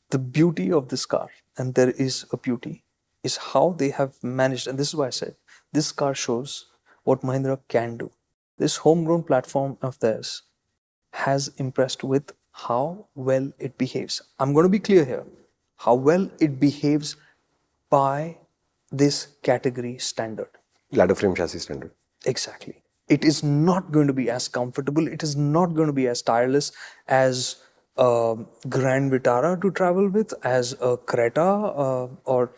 The beauty of this car, and there is a beauty, is how they have managed, and this is why I said this car shows what Mahindra can do. This homegrown platform of theirs has impressed with how well it behaves. I'm going to be clear here. How well it behaves by this category standard. Ladder frame chassis standard. Exactly. It is not going to be as comfortable. It is not going to be as tireless as a Grand Vitara to travel with, as a Creta or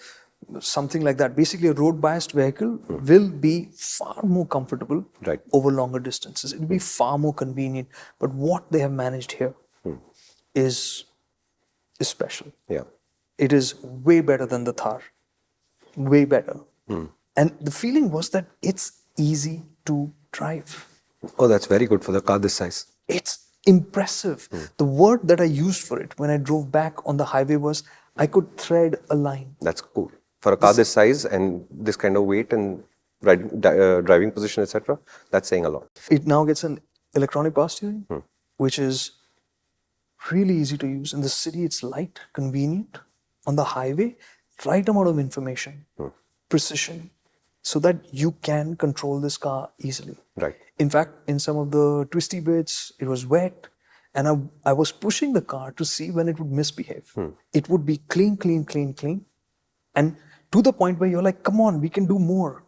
something like that. Basically, a road-biased vehicle will be far more comfortable over longer distances. It will be far more convenient. But what they have managed here is special. Yeah. It is way better than the Thar. Way better. And the feeling was that it's easy to drive. Oh, that's very good for the car this size. It's impressive. The word that I used for it when I drove back on the highway was, I could thread a line. That's cool. For a car this size and this kind of weight and driving position, etc., that's saying a lot. It now gets an electronic power steering, which is really easy to use. In the city, it's light, convenient. On the highway, right amount of information, precision, so that you can control this car easily. Right. In fact, in some of the twisty bits, it was wet, and I was pushing the car to see when it would misbehave. It would be clean, clean, clean, clean, and to the point where you're like, come on, we can do more.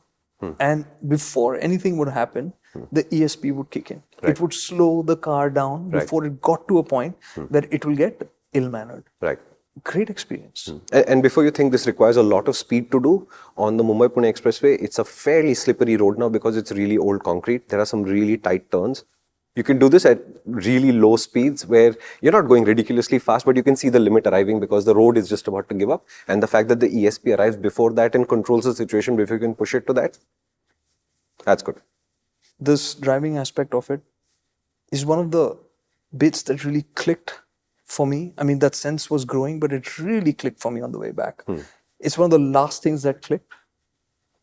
And before anything would happen, the ESP would kick in. It would slow the car down before it got to a point where it will get ill-mannered. Right. Great experience. And before you think this requires a lot of speed to do, on the Mumbai-Pune Expressway, it's a fairly slippery road now because it's really old concrete. There are some really tight turns. You can do this at really low speeds where you're not going ridiculously fast, but you can see the limit arriving because the road is just about to give up. And the fact that the ESP arrives before that and controls the situation before you can push it to that, that's good. This driving aspect of it is one of the bits that really clicked for me. I mean, that sense was growing, but it really clicked for me on the way back. It's one of the last things that clicked,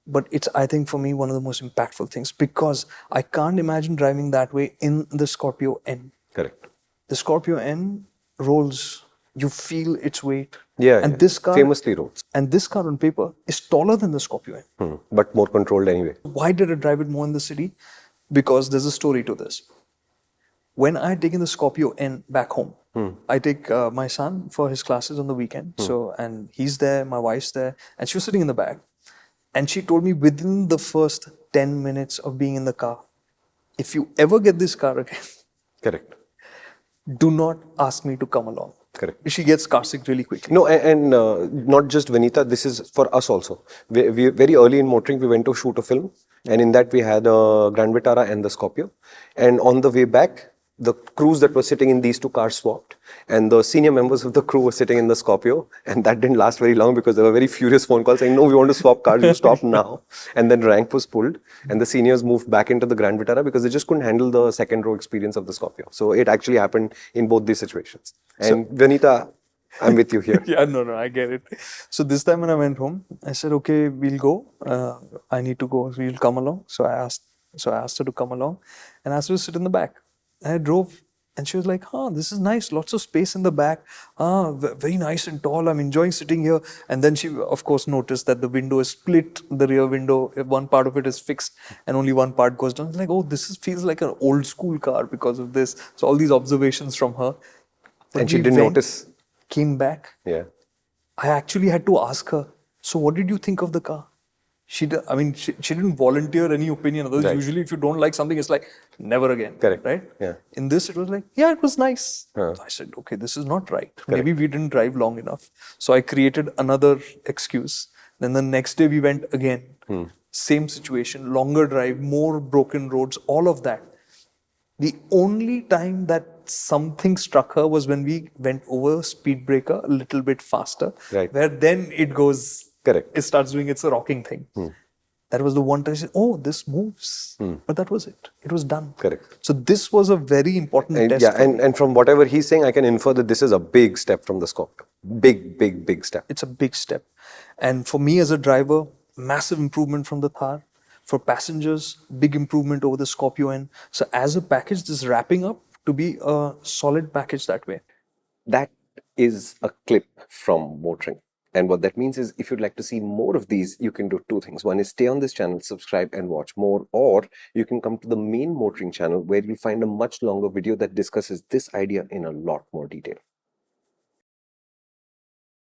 but it's, I think, for me, one of the most impactful things because I can't imagine driving that way in the Scorpio N. Correct. The Scorpio N rolls, you feel its weight. Yeah, and this car famously rolls. And this car on paper is taller than the Scorpio N. But more controlled anyway. Why did I drive it more in the city? Because there's a story to this. When I had taken the Scorpio N back home, I take my son for his classes on the weekend. So, and he's there, my wife's there, and she was sitting in the back. And she told me within the first 10 minutes of being in the car, if you ever get this car again, correct, do not ask me to come along. Correct. She gets car sick really quickly. No, and not just Vinita, this is for us also. We very early in motoring, we went to shoot a film. And in that, we had a Grand Vitara and the Scorpio. And on the way back, the crews that were sitting in these two cars swapped. And the senior members of the crew were sitting in the Scorpio. And that didn't last very long because there were very furious phone calls saying, no, we want to swap cars, you stop now. And then rank was pulled. And the seniors moved back into the Grand Vitara because they just couldn't handle the second row experience of the Scorpio. So it actually happened in both these situations. And so, Vinita, I'm with you here. Yeah, no, I get it. So this time when I went home, I said, okay, we'll go. I need to go. We'll come along. So I asked her to come along and asked her to sit in the back. I drove and she was like, this is nice. Lots of space in the back. Very nice and tall. I'm enjoying sitting here. And then she, of course, noticed that the window is split. The rear window, one part of it is fixed and only one part goes down. It's like, oh, this feels like an old school car because of this. So all these observations from her. But and she didn't notice. Came back. Yeah. I actually had to ask her, so what did you think of the car? She didn't volunteer any opinion. Otherwise, usually if you don't like something, it's like, never again. Correct. Right? Yeah. In this, it was like, yeah, it was nice. So I said, okay, this is not right. Correct. Maybe we didn't drive long enough. So I created another excuse. Then the next day we went again. Same situation, longer drive, more broken roads, all of that. The only time that something struck her was when we went over speed breaker a little bit faster. Right. Where then it goes... Correct. It starts doing its rocking thing. That was the one time I said, oh, this moves. But that was it. It was done. Correct. So this was a very important test. Yeah, and from whatever he's saying, I can infer that this is a big step from the Scorpio. Big step. It's a big step. And for me as a driver, massive improvement from the Thar. For passengers, big improvement over the Scorpio N. So as a package, this is wrapping up to be a solid package that way. That is a clip from MotorInc. And what that means is, if you'd like to see more of these, you can do two things. One is stay on this channel, subscribe and watch more, or you can come to the main MotorInc channel where you'll find a much longer video that discusses this idea in a lot more detail.